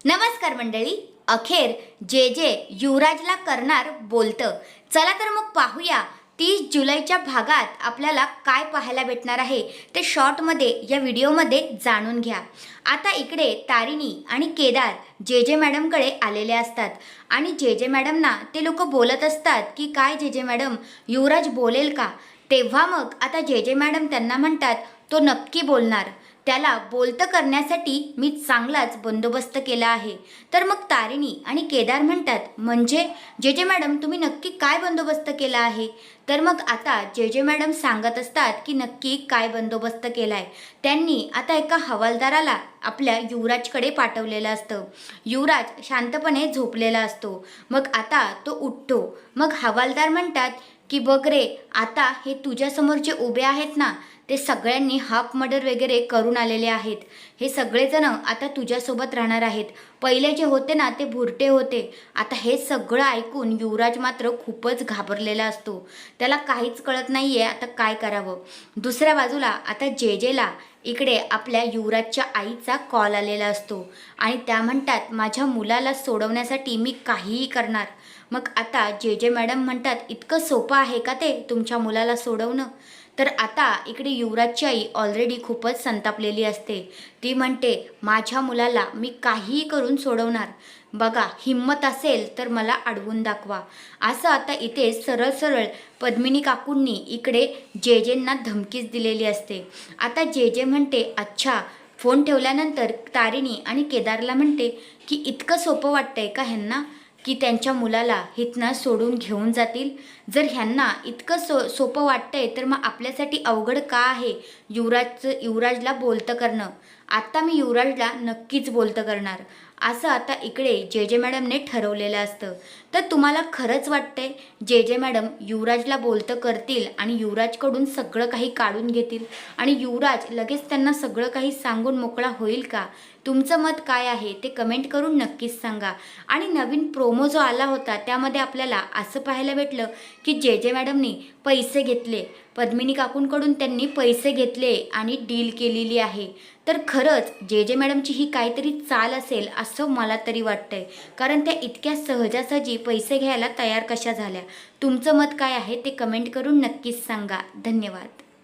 नमस्कार मंडळी. अखेर जे जे युवराजला करणार बोलतं. चला तर मग पाहूया 30 जुलैच्या भागात आपल्याला काय पाहायला भेटणार आहे ते शॉर्टमध्ये या व्हिडिओमध्ये जाणून घ्या. आता इकडे तारिणी आणि केदार जे जे मॅडमकडे आलेले असतात आणि जे जे मॅडमना ते लोक बोलत असतात की काय जे जे मॅडम युवराज बोलेल का. तेव्हा मग आता जे जे मॅडम त्यांना म्हणतात तो नक्की बोलणार, त्याला बोलतं करण्यासाठी मी चांगलाच बंदोबस्त केला आहे. तर मग तारिणी आणि केदार म्हणतात म्हणजे जे जे मॅडम तुम्ही नक्की काय बंदोबस्त केला आहे. तर मग आता जे जे मॅडम सांगत असतात की नक्की काय बंदोबस्त केला आहे. त्यांनी आता एका हवालदाराला आपल्या युवराजकडे पाठवलेलं असतं. युवराज शांतपणे झोपलेला असतो. मग आता तो उठतो. मग हवालदार म्हणतात की बघ रे, आता हे तुझ्यासमोर जे उभे आहेत ना ते सगळ्यांनी हाफ मर्डर वगैरे करून आलेले आहेत. हे सगळेजण आता तुझ्यासोबत राहणार आहेत. पहिले जे होते ना ते भुरटे होते. आता हे सगळं ऐकून युवराज मात्र खूपच घाबरलेला असतो. त्याला काहीच कळत नाही आहे आता काय करावं. दुसऱ्या बाजूला आता जे जेला इकडे आपल्या युवराजच्या आईचा कॉल आलेला असतो आणि त्या म्हणतात माझ्या मुलाला सोडवण्यासाठी मी काहीही करणार. मग आता जे जे मॅडम म्हणतात इतकं सोपं आहे का ते तुमच्या मुलाला सोडवणं. तर आता इकडे युवराजची आई ऑलरेडी खूपच संतापलेली असते. ती म्हणते माझ्या मुलाला मी काहीही करून सोडवणार. बघा हिम्मत असेल तर मला अडवून दाखवा. असं आता इथे सरळ सरळ पद्मिनी काकूंनी इकडे जे जेंना धमकीच दिलेली असते. आता जे जे म्हणते अच्छा. फोन ठेवल्यानंतर तारिणी आणि केदारला म्हणते की इतकं सोपं वाटतंय का ह्यांना की त्यांच्या मुलाला हितना सोडून घेऊन जातील. जर ह्यांना इतकं सोपं वाटतंय तर मग आपल्यासाठी अवघड का आहे युवराजला बोलतं करणं. आत्ता मी युवराजला नक्कीच बोलतं करणार असं आता इकडे जे जे मॅडमने ठरवलेलं असतं. तर तुम्हाला खरंच वाटतंय जे जे मॅडम युवराजला बोलतं करतील आणि युवराजकडून सगळं काही काढून घेतील आणि युवराज लगेच त्यांना सगळं काही सांगून मोकळा होईल का. तुमचं मत काय आहे ते कमेंट करून नक्कीच सांगा. आणि नवीन प्रोमो जो आला होता त्यामध्ये आपल्याला असं पाहायला भेटलं की जे जे मॅडमनी पैसे घेतले. पद्मिनी काकूंकडून त्यांनी पैसे घेतले आणि डील केलेली आहे. तर खरंच जे जे मॅडमची ही काहीतरी चाल असेल असं मला तरी वाटतंय. कारण त्या इतक्या सहजासहजी पैसे घ्यायला तयार कशा झाल्या. तुमचं मत काय आहे ते कमेंट करून नक्कीच सांगा. धन्यवाद.